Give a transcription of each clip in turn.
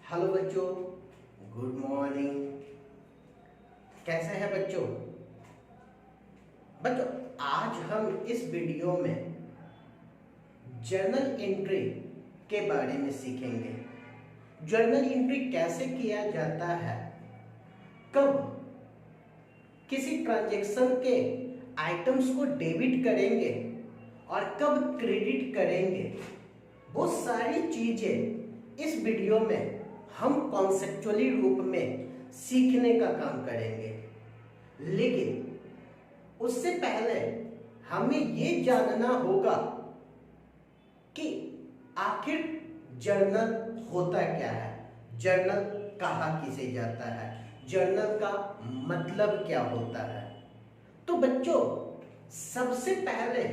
Hello बच्चों, good morning. कैसे हैं बच्चों? आज हम इस वीडियो में जर्नल एंट्री के बारे में सीखेंगे। जर्नल एंट्री कैसे किया जाता है, कब किसी ट्रांजैक्शन के आइटम्स को डेबिट करेंगे और कब क्रेडिट करेंगे, वो सारी चीजें इस वीडियो में हम कॉन्सेप्चुअली रूप में सीखने का काम करेंगे। लेकिन उससे पहले हमें ये जानना होगा कि आखिर जर्नल होता क्या है, जर्नल कहा किसे जाता है, जर्नल का मतलब क्या होता है। तो बच्चों, सबसे पहले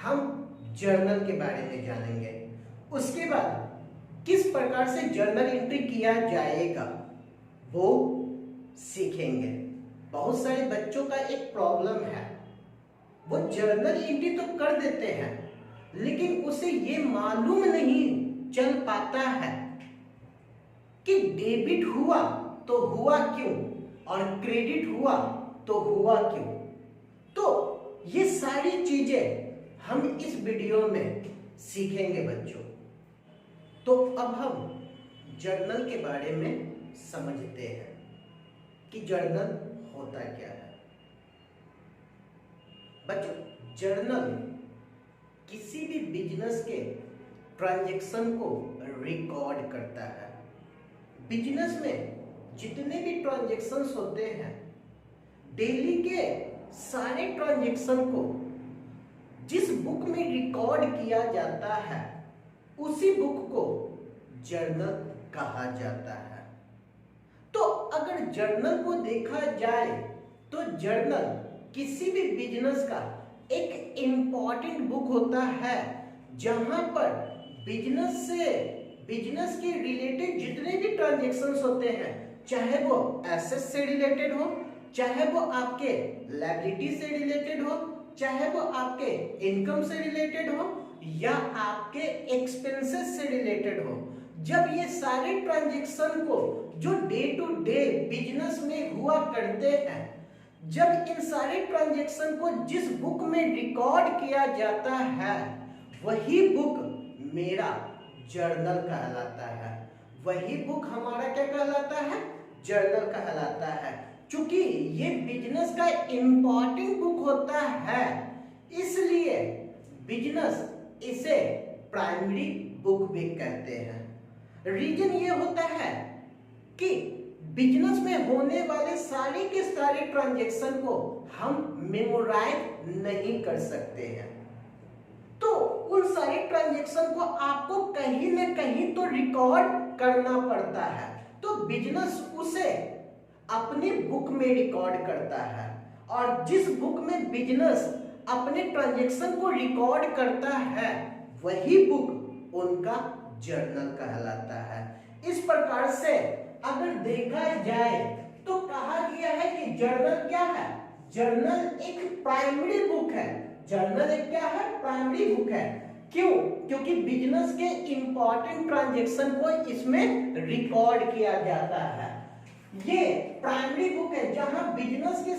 हम जर्नल के बारे में जानेंगे। उसके बाद किस प्रकार से जर्नल एंट्री किया जाएगा वो सीखेंगे। बहुत सारे बच्चों का एक प्रॉब्लम है, वो जर्नल एंट्री तो कर देते हैं लेकिन उसे ये मालूम नहीं चल पाता है कि डेबिट हुआ तो हुआ क्यों और क्रेडिट हुआ तो हुआ क्यों। तो ये सारी चीजें हम इस वीडियो में सीखेंगे बच्चों। तो अब हम जर्नल के बारे में समझते हैं कि जर्नल होता क्या है। बच्चों, जर्नल किसी भी बिजनेस के ट्रांजैक्शन को रिकॉर्ड करता है। बिजनेस में जितने भी ट्रांजैक्शंस होते हैं, डेली के सारे ट्रांजैक्शन को जिस बुक में रिकॉर्ड किया जाता है उसी बुक को जर्नल कहा जाता है। तो अगर जर्नल को देखा जाए तो जर्नल किसी भी बिजनेस का एक इंपॉर्टेंट बुक होता है, जहां पर बिजनेस के रिलेटेड जितने भी ट्रांजैक्शंस होते हैं, चाहे वो एसेट से रिलेटेड हो, चाहे वो आपके लायबिलिटी से रिलेटेड हो, चाहे वो आपके इनकम से रिलेटेड हो या आपके एक्सपेंसेस से रिलेटेड हो, जब ये सारे ट्रांजैक्शन को जो डे टू डे बिजनेस में हुआ करते हैं, जब इन सारे ट्रांजैक्शन को जिस बुक में रिकॉर्ड किया जाता है वही बुक मेरा जर्नल कहलाता है। वही बुक हमारा क्या कहलाता है? जर्नल कहलाता है। चूंकि ये बिजनेस का इंपॉर्टेंट बुक होता है, इसलिए बिजनेस इसे प्राइमरी बुक भी कहते हैं। रीजन ये होता है कि बिजनेस में होने वाले सारे के सारे ट्रांजैक्शन को हम मेमोराइज नहीं कर सकते हैं, तो उन सारे ट्रांजैक्शन को आपको कहीं ना कहीं तो रिकॉर्ड करना पड़ता है। तो बिजनेस उसे अपनी बुक में रिकॉर्ड करता है, और जिस बुक में बिजनेस अपने ट्रांजैक्शन को रिकॉर्ड करता है वही बुक उनका जर्नल कहलाता है। इस प्रकार से अगर देखा जाए तो कहा गया है कि जर्नल क्या है? जर्नल एक प्राइमरी बुक है। जर्नल एक क्या है? प्राइमरी बुक है। क्यों? क्योंकि बिजनेस के इंपॉर्टेंट ट्रांजैक्शन को इसमें रिकॉर्ड किया जाता है। ये प्राइमरी बुक है जहां बिजनेस के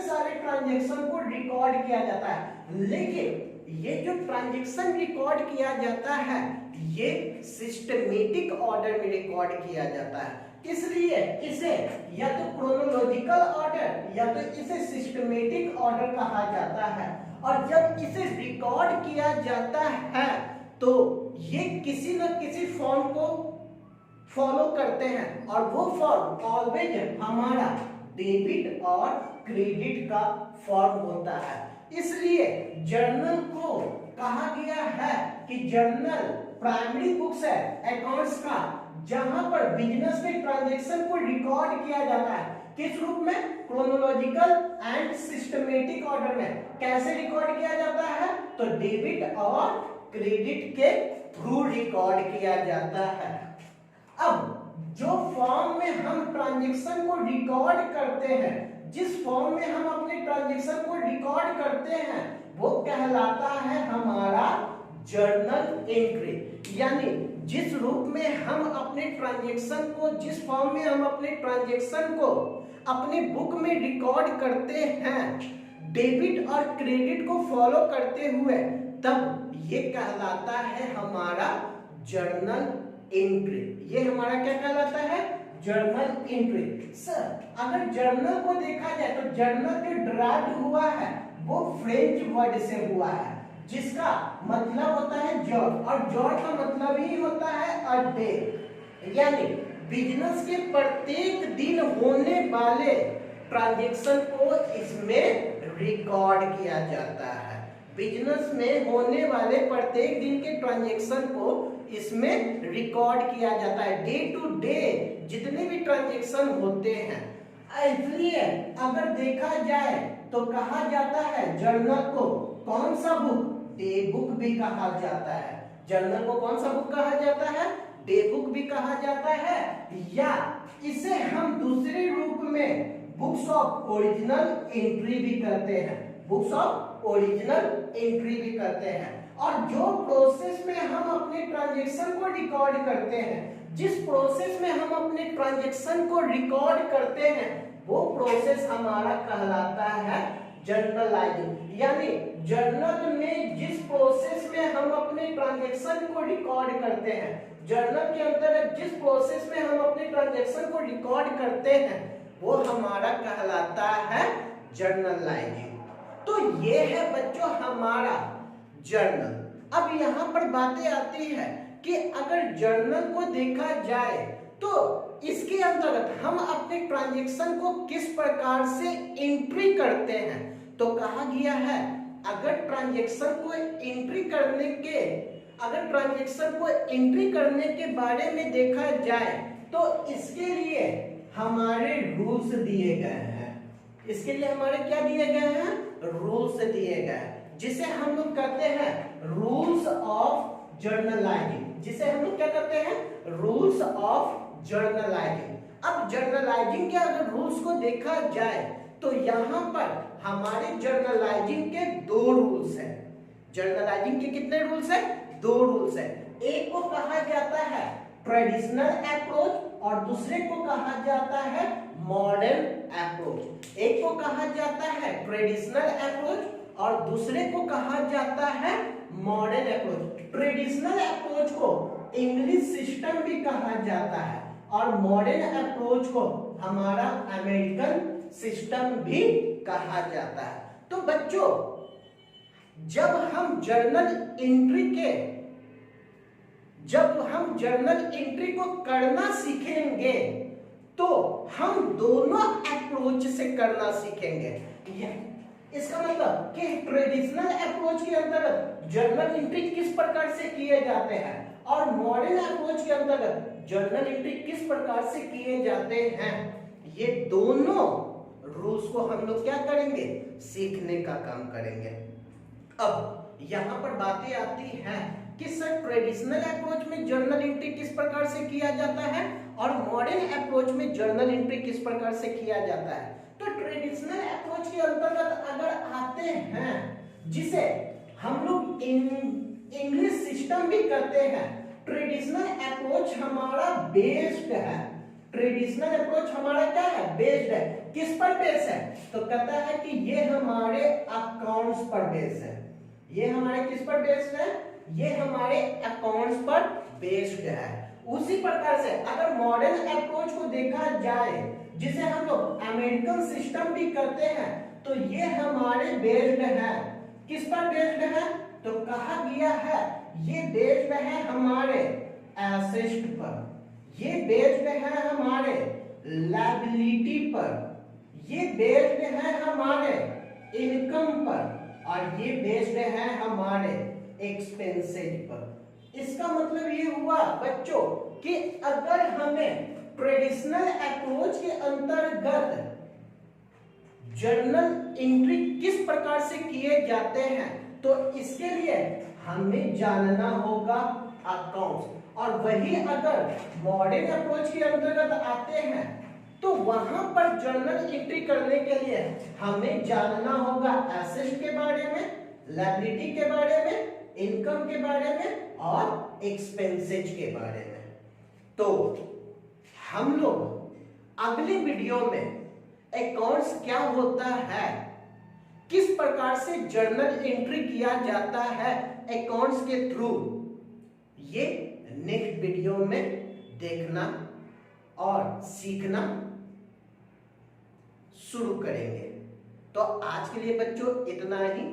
सारे ट्रांजैक्शन को रिकॉर्ड किया जाता है। लेकिन ये जो ट्रांजैक्शन रिकॉर्ड किया जाता है ये सिस्टमेटिक ऑर्डर में रिकॉर्ड किया जाता है, इसलिए इसे या तो क्रोनोलॉजिकल ऑर्डर या तो इसे सिस्टमेटिक ऑर्डर कहा जाता है। और जब इसे रिकॉर्ड किया जाता है तो ये किसी न किसी फॉर्म को फॉलो करते हैं, और वो फॉर्म ऑलवेज हमारा डेबिट और क्रेडिट का फॉर्म होता है। इसलिए जर्नल को कहा गया है कि जर्नल प्राइमरी बुक्स है अकाउंट्स का, जहां पर बिजनेस के ट्रांजैक्शन को रिकॉर्ड किया जाता है। किस रूप में? क्रोनोलॉजिकल एंड सिस्टमेटिक ऑर्डर में। कैसे रिकॉर्ड किया जाता है? तो डेबिट और क्रेडिट के थ्रू रिकॉर्ड किया जाता है। अब जो फॉर्म में हम ट्रांजैक्शन को रिकॉर्ड करते हैं, जिस फॉर्म में हम अपने ट्रांजैक्शन को रिकॉर्ड करते हैं वो कहलाता है हमारा जर्नल एंट्री। यानी जिस रूप में हम अपने ट्रांजैक्शन को, जिस फॉर्म में हम अपने ट्रांजैक्शन को अपने बुक में रिकॉर्ड करते हैं, डेबिट और क्रेडिट को फॉलो करते हुए, तब ये कहलाता है हमारा जर्नल एंट्री। ये हमारा क्या कहलाता है? Journal entry. सर अगर जर्नल को देखा जाए तो जर्नल जो डिराइव्ड हुआ है वो फ्रेंच वर्ड से हुआ है, जिसका मतलब होता है जॉब, और जॉब का मतलब ही होता है अ डे। यानी बिजनेस के प्रत्येक दिन होने वाले ट्रांजैक्शन को इसमें रिकॉर्ड किया जाता है। बिजनेस में होने वाले प्रत्येक दिन के ट्रांजैक्शन को इसमें रिकॉर्ड किया जाता है। डे टू डे जितने भी ट्रांजैक्शन होते हैं, इसलिए अगर देखा जाए तो कहा जाता है जर्नल को कौन सा बुक? डे बुक भी कहा जाता है। जर्नल को कौन सा बुक कहा जाता है? डे बुक भी कहा जाता है, या इसे हम दूसरे रूप में बुक्स ऑफ ओरिजिनल एंट्री भी करते हैं। बुक्स ऑफ ओरिजिनल एंट्री भी करते हैं। और जो प्रोसेस में हम अपने ट्रांजैक्शन को रिकॉर्ड करते हैं, जिस प्रोसेस में हम अपने ट्रांजैक्शन को रिकॉर्ड करते हैं, वो प्रोसेस हमारा कहलाता है जर्नलाइजिंग। यानी जर्नल में जिस प्रोसेस में हम अपने ट्रांजैक्शन को रिकॉर्ड करते हैं, जर्नल के अंतर्गत जिस प्रोसेस में हम अपने ट्रांजैक्शन को रिकॉर्ड करते हैं, वो हमारा कहलाता है जर्नलाइजिंग। तो ये है बच्चों हमारा जर्नल। अब यहाँ पर बातें आती है कि अगर जर्नल को देखा जाए तो इसके अंतर्गत हम अपने ट्रांजैक्शन को किस प्रकार से एंट्री करते हैं। तो कहा गया है अगर ट्रांजैक्शन को एंट्री करने के बारे में देखा जाए तो इसके लिए हमारे रूल्स दिए गए हैं। इसके लिए हमारे क्या दिए गए हैं? रूल्स दिए गए हैं, जिसे हम लोग कहते हैं रूल्स ऑफ जर्नलाइजिंग। जिसे हम लोग क्या करते हैं? Rules of journalising. अब जर्नलाइजिंग के अगर रूल्स को देखा जाए तो यहाँ पर हमारे जर्नलाइजिंग के दो रूल्स हैं। जर्नलाइजिंग के कितने रूल्स हैं? दो रूल्स हैं। एक को कहा जाता है ट्रेडिशनल अप्रोच और दूसरे को कहा जाता है मॉडर्न अप्रोच। एक को कहा जाता है ट्रेडिशनल अप्रोच और दूसरे को कहा जाता है मॉडर्न अप्रोच। ट्रेडिशनल अप्रोच को इंग्लिश सिस्टम भी कहा जाता है और मॉडर्न अप्रोच को हमारा अमेरिकन सिस्टम भी कहा जाता है। तो बच्चों जब हम जर्नल एंट्री को करना सीखेंगे तो हम दोनों अप्रोच से करना सीखेंगे। इसका मतलब कि ट्रेडिशनल अप्रोच के अंतर्गत जर्नल एंट्री किस प्रकार से किए जाते हैं और मॉडर्न अप्रोच के अंतर्गत जर्नल एंट्री किस प्रकार से किए जाते हैं, ये दोनों रूल्स को हम लोग क्या करेंगे? सीखने का काम करेंगे। अब यहाँ पर बातें आती हैं कि सर ट्रेडिशनल अप्रोच में जर्नल एंट्री किस प्रकार से किया जाता है और मॉडर्न अप्रोच में जर्नल एंट्री किस प्रकार से किया जाता है। तो ट्रेडिशनल अप्रोच के अंतर्गत अगर आते हैं, जिसे हम लोग इंग्लिश सिस्टम भी करते हैं, ट्रेडिशनल अप्रोच हमारा बेस्ड है। ट्रेडिशनल अप्रोच हमारा क्या है? बेस्ड है। किस पर बेस है? तो कहता है कि ये हमारे अकाउंट्स पर बेस है। ये हमारे किस पर बेस्ड है? ये हमारे अकाउंट्स पर बेस्ड है। उसी प्रकार से अगर मॉडर्न अप्रोच को देखा जाए, जिसे हम लोग अमेरिकन सिस्टम भी करते हैं, तो ये हमारे बेस्ड है। किस पर बेस्ड है? तो कहा गया है ये बेस्ड है हमारे एसेट पर, ये बेस्ड है हमारे लायबिलिटी पर, ये बेस्ड है हमारे इनकम पर और ये बेस्ड है हमारे एक्सपेंसेस पर। इसका मतलब ये हुआ बच्चों कि अगर हमें ट्रेडिशनल अप्रोच के अंतर्गत जर्नल एंट्री किस प्रकार से किए जाते हैं, तो इसके लिए हमें जानना होगा अकाउंट्स। और वही अगर मॉडर्न अप्रोच के अंतर्गत आते हैं तो वहां पर जर्नल एंट्री करने के लिए हमें जानना होगा एसेट के बारे में, लायबिलिटी के बारे में, इनकम के बारे में, और एक्सपेंसेज के बारे में। तो हम लोग अगले वीडियो में अकाउंट्स क्या होता है, किस प्रकार से जर्नल एंट्री किया जाता है अकाउंट्स के थ्रू, ये नेक्स्ट वीडियो में देखना और सीखना शुरू करेंगे। तो आज के लिए बच्चों इतना ही।